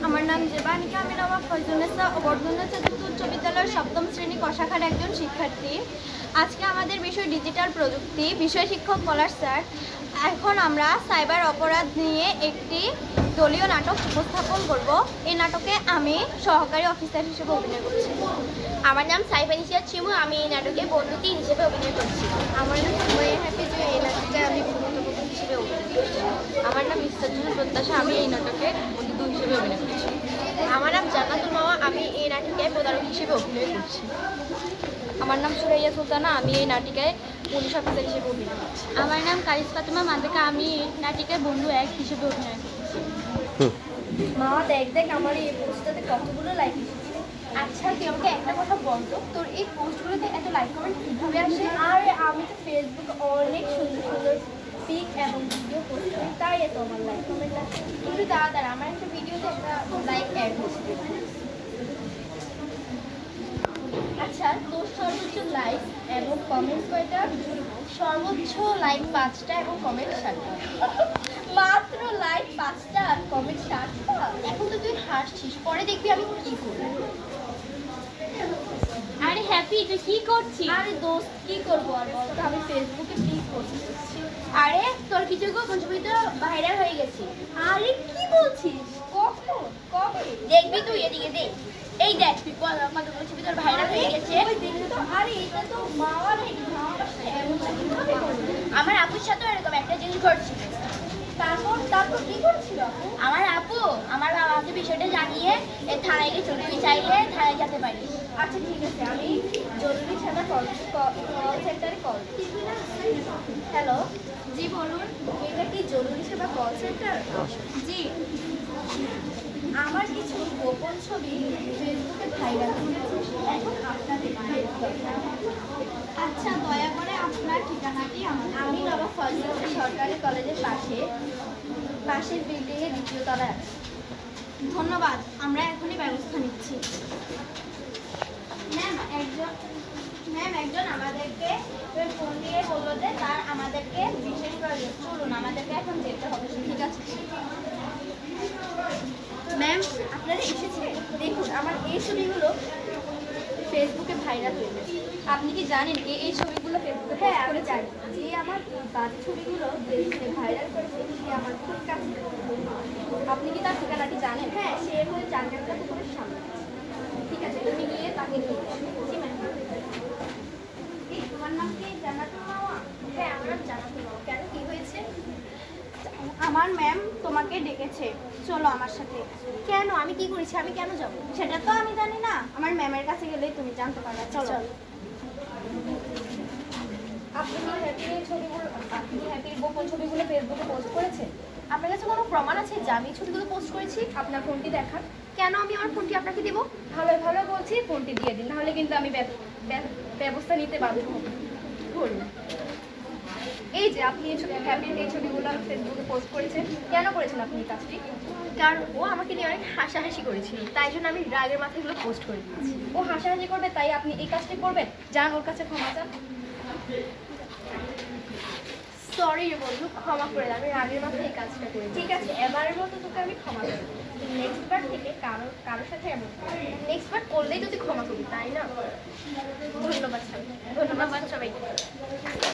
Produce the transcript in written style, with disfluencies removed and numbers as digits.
আমার নাম জেবানিকা, আমি নবাব ফয়জুন্নেসা ও বরগুনা চতুর্থ উচ্চ বিদ্যালয়ের সপ্তম শ্রেণী ক শাখার একজন শিক্ষার্থী। আজকে আমাদের বিষয় ডিজিটাল প্রযুক্তি, বিষয় শিক্ষক পলাশ স্যার। এখন আমরা সাইবার অপরাধ নিয়ে একটি দলীয় নাটক উপস্থাপন করব। এই নাটকে আমি সহকারী অফিসার হিসেবে অভিনয় করছি। আমার নাম সাইফানিশিয়া চিমু, আমি এই নাটকে বন্ধুটি হিসেবে অভিনয় করছি। আমার নাম সুমাইয়া হ্যাপি, যে এই নাটকে আমি ভূমিকা হিসেবে অভিনয় করছি। আমার নাম ইস্তাজুল প্রত্যাশা, আমি এই নাটকে বন্ধু হিসেবে অভিনয় করছি। আমার নাম জান্নাতুল মাওয়া, আমি এই নাটকে প্রধারক হিসেবে অভিনয় করছি। আমার নাম সুরাইয়া সুলতানা, আমি এই নাটিকায় পুলিশ অফিসার হিসেবে অভিনয় করছি। আমার নাম কারিস ফাতেমা মান্দেকা, আমি এই নাটিকায় বন্ধু এক হিসেবে অভিনয় করছি। মা দেখ দেখ আমার এই পোস্টটাতে কতগুলো লাইক এসেছে। আচ্ছা, তুই আমাকে একটা কথা বলতো, তোর এই পোস্টগুলোতে এত লাইক কমেন্ট কীভাবে আসে? আর আমি তো ফেসবুকে অনেক সুন্দর সুন্দর পিক এবং ভিডিও পোস্ট করি, তাই এত আমার লাইক কমেন্ট আসে। কিন্তু দাঁড়া, আমার একটা ভিডিওতে একটা লাইক অ্যাড হয়েছে। আচ্ছা, তোর সর্বোচ্চ লাইক এবং কমেন্ট কয়টা? সর্বোচ্চ লাইক 5টা এবং কমেন্ট 7টা। মাত্র লাইক 5টা আর কমেন্ট 7টা? এখন তো তুই হাসছিস, পরে দেখবি আমি কি করি। আরে হ্যাপি, তুই কি করছিস? আরে দোস্ত, কি করবো আর বলতো, আমি ফেসবুকে পিক করছি। আরে তোর কিছু গোপন ছবি তো ভাইরাল হয়ে গেছে। আরে কি বলছিস? কখন? কবে? দেখবি তুই, এদিকে দেখ। এই দেখ, তুই কতগুলো ছবি তোর ভাইরাল হয়ে গেছে। ওই দেখি তো। আরে এটা তো মাওয়ার আইডি, মাওয়ার সাথে এমনটা কিভাবে করবে? আমার আপুর সাথেও এরকম একটা জিনিস ঘটছিল। তারপর কি করছিল আপু? আমার আপু আমার বাবাকে বিষয়টা জানিয়ে থানায় গেছিল। তুই চাইলে থানায় যেতে পারিস। আচ্ছা ঠিক আছে, আমি জরুরি সেবা কল সেন্টারে কল। হ্যালো, জি বলুন। এটা কি জরুরি সেবা কল সেন্টার? জি। আমার কিছু গোপন ছবি ফেসবুকে ভাইরাল হয়েছে, এখন আপনাদের হেল্প দরকার। আচ্ছা, দয়া করে আপনার ঠিকানাটি আমি নবাব ফজলুদ্দিন সরকারি কলেজের পাশের বিল্ডিংয়ে দ্বিতীয় তলায় আছি। ধন্যবাদ, আমরা এখনই ব্যবস্থা নিচ্ছি। ম্যাম একজন আমাদেরকে ফোন দিয়ে বললো যে তার আমাদেরকে বিশেষ প্রয়োজন। চলুন, আমাদেরকে এখন যেতে হবে। ঠিক আছে ম্যাম, আপনারা এসেছে? দেখুন, আমার এই ছবিগুলো ফেসবুকে ভাইরাল হয়ে গেছে। আপনি কি জানেন এই ছবিগুলো ফেসবুকে হ্যাঁ, পোস্ট আমি করেছে? জানি যে আমার বাজে ছবিগুলো ফেসবুকে ভাইরাল করেছে, সে আমার খুব কাছে। আপনি কি তার ঠিকানাটি জানেন? হ্যাঁ, সে হচ্ছে চাঙ্গারকা পুকুরের সামনে। ঠিক আছে, তুমি গিয়ে তাকে নিয়ে এসো। জি ম্যাম। তোমার নাম কি জান্নাতুল মাওয়া? হ্যাঁ, আমার নাম জানাতে পারবো। কেন, কি হয়েছে? আমার ম্যাম তোমাকে ডেকেছে, চলো আমার সাথে। কেন, আমি কি করেছি? আমি কেন যাবো? সেটা তো আমি জানি না, আমার ম্যামের কাছে গেলেই তুমি জানতে পারবে। চলো। আপনি হ্যাপির গোপন ছবিগুলো ফেসবুকে পোস্ট করেছেন? আপনার কাছে কোনো প্রমাণ আছে যে আমি এই ছবিগুলো পোস্ট করেছি? আপনার ফোনটি দেখান। কেন আমি আমার ফোনটি আপনাকে দেবো? ভালো ভালো বলছি, ফোনটি দিয়ে দিন, নাহলে কিন্তু আমি ব্যবস্থা নিতে বাধ্য হব। ধরুন, এই যে আপনি হ্যাপির এই ছবিগুলো ফেসবুকে পোস্ট করেছেন। কেন করেছেন আপনি এই কাজটি? কারণ ও আমাকে নিয়ে অনেক হাসাহাসি করেছিল, তাই জন্য আমি রাগের মাথায় এগুলো পোস্ট করে দিয়েছি। ও হাসাহাসি করবে তাই আপনি এই কাজটি করবেন? যান, ওর কাছে ক্ষমা চান। সরি রে বন্ধু, ক্ষমা করে দে, আমি রাগের মাথায় এই কাজটা করি। ঠিক আছে, এবারের মতো তোকে আমি ক্ষমা করবো। নেক্সট বার থেকে কারোর সাথে এমন নেক্সট বার করলেই তো তুই ক্ষমা করবি, তাই না? ধন্যবাদ সবাইকে।